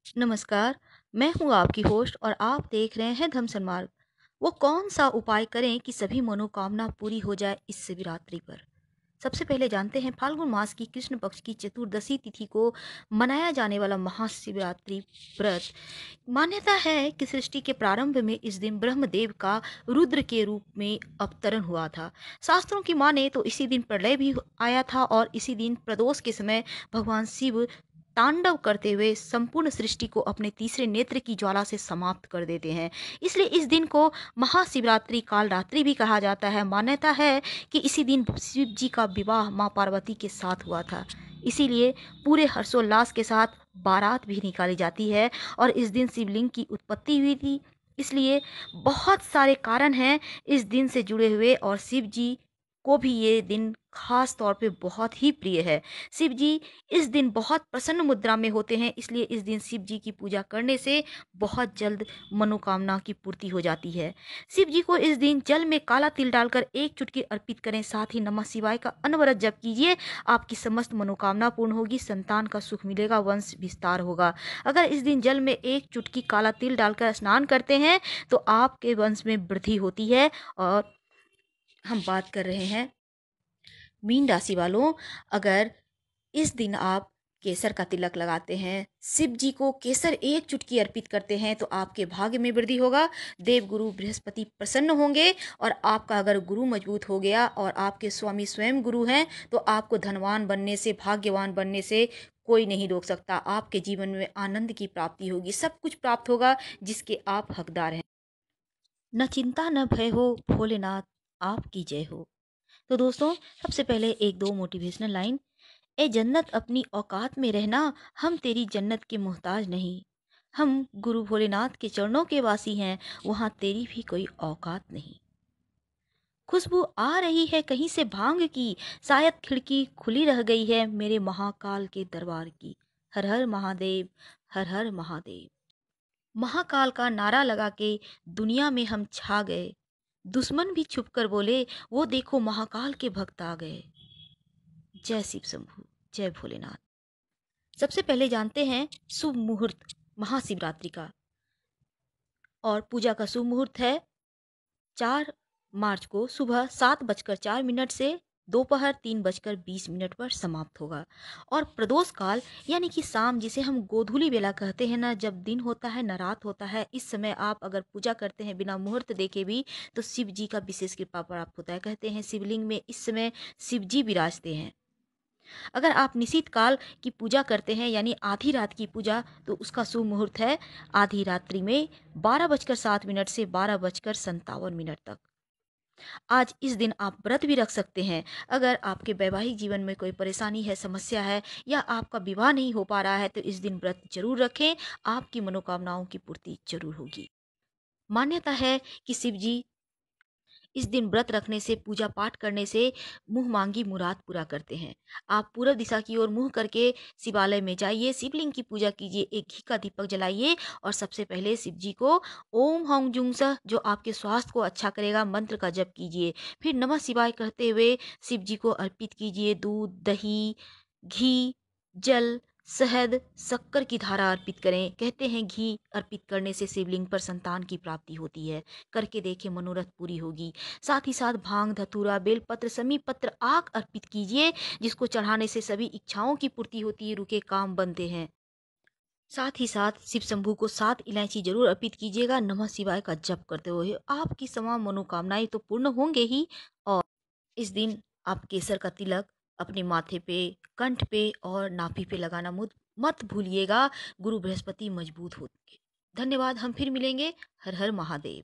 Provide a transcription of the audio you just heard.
नमस्कार। मैं हूँ आपकी होस्ट और आप देख रहे हैं धम्म सन्मार्ग। वो कौन सा उपाय करें कि सभी मनोकामना पूरी हो जाए इस शिवरात्रि पर। सबसे पहले जानते हैं, फाल्गुन मास की कृष्ण पक्ष की चतुर्दशी तिथि को मनाया जाने वाला महाशिवरात्रि व्रत। मान्यता है कि सृष्टि के प्रारंभ में इस दिन ब्रह्मदेव का रुद्र के रूप में अवतरण हुआ था। शास्त्रों की माने तो इसी दिन प्रलय भी आया था और इसी दिन प्रदोष के समय भगवान शिव तांडव करते हुए संपूर्ण सृष्टि को अपने तीसरे नेत्र की ज्वाला से समाप्त कर देते हैं। इसलिए इस दिन को महाशिवरात्रि काल रात्रि भी कहा जाता है। मान्यता है कि इसी दिन शिव जी का विवाह माँ पार्वती के साथ हुआ था। इसीलिए पूरे हर्षोल्लास के साथ बारात भी निकाली जाती है और इस दिन शिवलिंग की उत्पत्ति हुई थी। इसलिए बहुत सारे कारण हैं इस दिन से जुड़े हुए और शिव जी को भी ये दिन खास तौर पे बहुत ही प्रिय है। शिव जी इस दिन बहुत प्रसन्न मुद्रा में होते हैं, इसलिए इस दिन शिव जी की पूजा करने से बहुत जल्द मनोकामना की पूर्ति हो जाती है। शिव जी को इस दिन जल में काला तिल डालकर एक चुटकी अर्पित करें, साथ ही नमः शिवाय का अनवरत जप कीजिए। आपकी समस्त मनोकामना पूर्ण होगी, संतान का सुख मिलेगा, वंश विस्तार होगा। अगर इस दिन जल में एक चुटकी काला तिल डालकर स्नान करते हैं तो आपके वंश में वृद्धि होती है। और हम बात कर रहे हैं मीन राशि वालों, अगर इस दिन आप केसर का तिलक लगाते हैं, शिव जी को केसर एक चुटकी अर्पित करते हैं तो आपके भाग्य में वृद्धि होगा। देव गुरु बृहस्पति प्रसन्न होंगे और आपका अगर गुरु मजबूत हो गया और आपके स्वामी स्वयं गुरु हैं तो आपको धनवान बनने से, भाग्यवान बनने से कोई नहीं रोक सकता। आपके जीवन में आनंद की प्राप्ति होगी, सब कुछ प्राप्त होगा जिसके आप हकदार हैं। न चिंता न भय हो, भोलेनाथ आपकी जय हो। तो दोस्तों, सबसे पहले एक दो मोटिवेशनल लाइन। ए जन्नत अपनी औकात में रहना, हम तेरी जन्नत के मोहताज नहीं। हम गुरु भोलेनाथ के चरणों के वासी हैं, वहां तेरी भी कोई औकात नहीं। खुशबू आ रही है कहीं से भांग की, शायद खिड़की खुली रह गई है मेरे महाकाल के दरबार की। हर हर महादेव, हर हर महादेव। महाकाल का नारा लगा के दुनिया में हम छा गए। दुश्मन भी छुप कर बोले, वो देखो महाकाल के भक्त आ गए। जय शिव शंभू, जय भोलेनाथ। सबसे पहले जानते हैं शुभ मुहूर्त महाशिवरात्रि का। और पूजा का शुभ मुहूर्त है 4 मार्च को सुबह 7:04 से दोपहर 3:20 पर समाप्त होगा। और प्रदोष काल यानी कि शाम, जिसे हम गोधूली बेला कहते हैं, ना जब दिन होता है ना रात होता है, इस समय आप अगर पूजा करते हैं बिना मुहूर्त देखे भी तो शिव जी का विशेष कृपा प्राप्त होता है। कहते हैं शिवलिंग में इस समय शिव जी विराजते हैं। अगर आप निशित काल की पूजा करते हैं यानी आधी रात की पूजा, तो उसका शुभ मुहूर्त है आधी रात्रि में 12:07 से 12:57 तक। आज इस दिन आप व्रत भी रख सकते हैं। अगर आपके वैवाहिक जीवन में कोई परेशानी है, समस्या है या आपका विवाह नहीं हो पा रहा है तो इस दिन व्रत जरूर रखें, आपकी मनोकामनाओं की पूर्ति जरूर होगी। मान्यता है कि शिव जी इस दिन व्रत रखने से, पूजा पाठ करने से मुंह मांगी मुराद पूरा करते हैं। आप पूर्व दिशा की ओर मुंह करके शिवालय में जाइए, शिवलिंग की पूजा कीजिए, एक घी का दीपक जलाइए और सबसे पहले शिव जी को ओम हौं जुंग सह, जो आपके स्वास्थ्य को अच्छा करेगा, मंत्र का जप कीजिए। फिर नमः शिवाय कहते हुए शिव जी को अर्पित कीजिए दूध, दही, घी, जल, शहद, शक्कर की धारा अर्पित करें। कहते हैं घी अर्पित करने से शिवलिंग पर संतान की प्राप्ति होती है। करके देखिए, मनोरथ पूरी होगी। साथ ही साथ भांग, धतूरा, बेलपत्र, समी पत्र, आक अर्पित कीजिए, जिसको चढ़ाने से सभी इच्छाओं की पूर्ति होती है, रुके काम बनते हैं। साथ ही साथ शिव शंभू को 7 इलायची जरूर अर्पित कीजिएगा। नमः शिवाय का जप करते हुए आपकी तमाम मनोकामनाएं तो पूर्ण होंगे ही। और इस दिन आप केसर का तिलक अपने माथे पे, कंठ पे और नाभि पे लगाना मत मत भूलिएगा। गुरु बृहस्पति मजबूत होंगे। धन्यवाद, हम फिर मिलेंगे। हर हर महादेव।